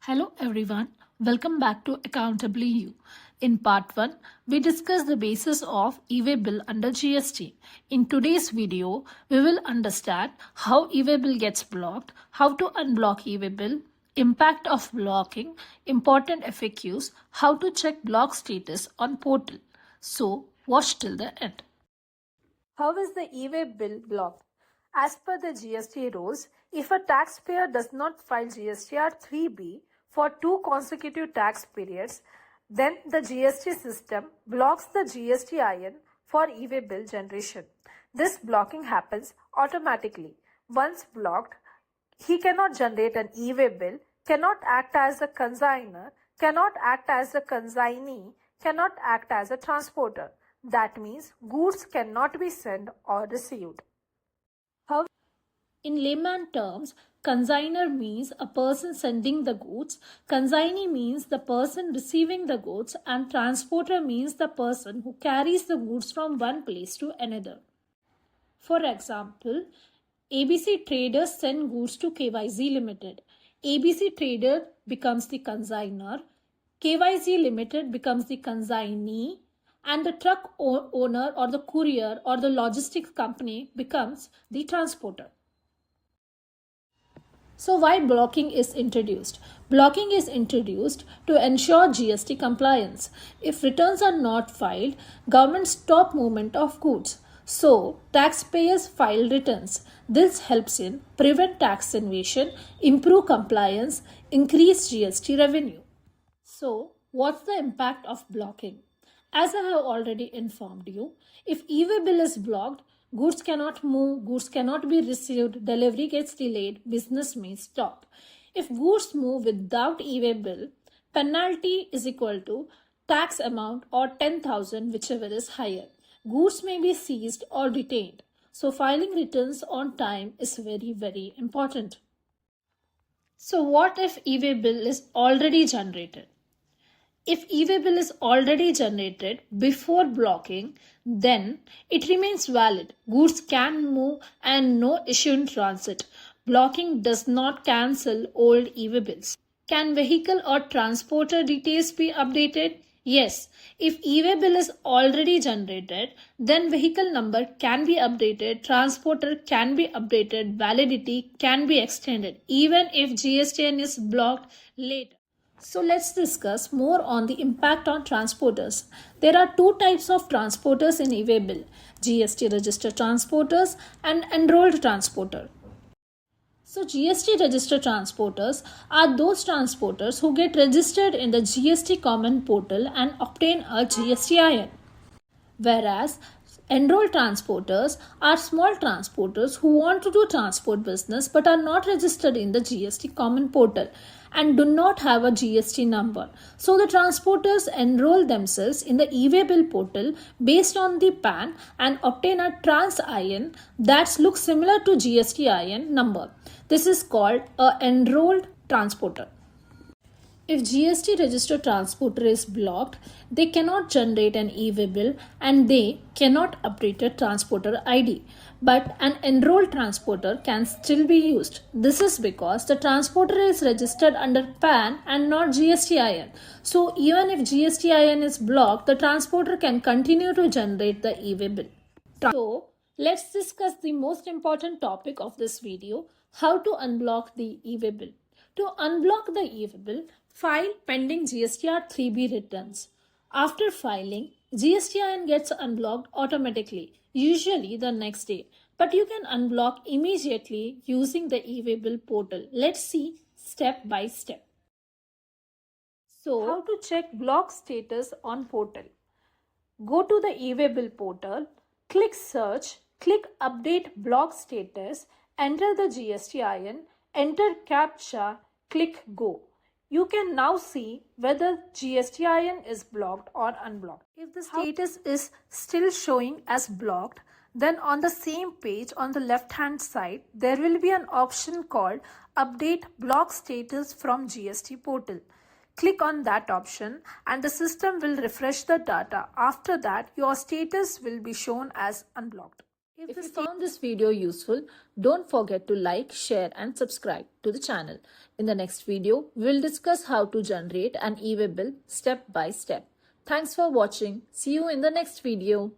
Hello everyone, welcome back to Accountably You. In part 1, we discussed the basis of E-Way Bill under GST. In today's video, we will understand how E-Way Bill gets blocked, how to unblock E-Way Bill, impact of blocking, important FAQs, how to check block status on portal. So, watch till the end. How is the E-Way Bill blocked? As per the GST rules, if a taxpayer does not file GSTR 3B for 2 consecutive tax periods, then the GST system blocks the GSTIN for E-Way bill generation. This blocking happens automatically. Once blocked, he cannot generate an E-Way bill, cannot act as a consignor, cannot act as a consignee, cannot act as a transporter. That means goods cannot be sent or received. In layman terms, consignor means a person sending the goods, consignee means the person receiving the goods, and transporter means the person who carries the goods from one place to another. For example, ABC Traders send goods to KYZ Limited. ABC Trader becomes the consignor, KYZ Limited becomes the consignee, and the truck owner or the courier or the logistics company becomes the transporter. So why blocking is introduced? Blocking is introduced to ensure GST compliance. If returns are not filed, government stop movement of goods. So taxpayers file returns. This helps in prevent tax evasion, improve compliance, increase GST revenue. So what's the impact of blocking? As I have already informed you, if E-Way bill is blocked, goods cannot move, goods cannot be received, delivery gets delayed, business may stop. If goods move without E-Way bill, penalty is equal to tax amount or 10,000, whichever is higher. Goods may be seized or detained. So filing returns on time is very important. So what if E-Way bill is already generated? If E-Way bill is already generated before blocking, then it remains valid. Goods can move and no issue in transit. Blocking does not cancel old E-Way bills. Can vehicle or transporter details be updated? Yes. If E-Way bill is already generated, then vehicle number can be updated, transporter can be updated, validity can be extended, even if GSTN is blocked later. So let's discuss more on the impact on transporters. There are two types of transporters in E-Way bill: GST registered transporters and enrolled transporter. So GST registered transporters are those transporters who get registered in the GST common portal and obtain a GSTIN. Whereas enrolled transporters are small transporters who want to do transport business but are not registered in the GST common portal and do not have a GST number. So the transporters enroll themselves in the E-Way bill portal based on the PAN and obtain a trans-IN that looks similar to GST-IN number. This is called a enrolled transporter. If GST registered transporter is blocked, they cannot generate an E-Way bill and they cannot update a transporter ID. But an enrolled transporter can still be used. This is because the transporter is registered under PAN and not GSTIN. So even if GSTIN is blocked, the transporter can continue to generate the E-Way bill. So let's discuss the most important topic of this video: how to unblock the E-Way bill. To unblock the E-Way bill, file pending GSTR 3B returns. After filing, GSTIN gets unblocked automatically, usually the next day. But you can unblock immediately using the E-Way bill portal. Let's see step by step. So, how to check block status on portal? Go to the E-Way bill portal, click search, click update block status, enter the GSTIN, enter CAPTCHA, click go. You can now see whether GSTIN is blocked or unblocked. If the status is still showing as blocked, then on the same page on the left hand side, there will be an option called Update Block Status from GST Portal. Click on that option and the system will refresh the data. After that, your status will be shown as unblocked. If you found this video useful, don't forget to like, share and subscribe to the channel. In the next video, we'll discuss how to generate an E-Way bill step by step. Thanks for watching. See you in the next video.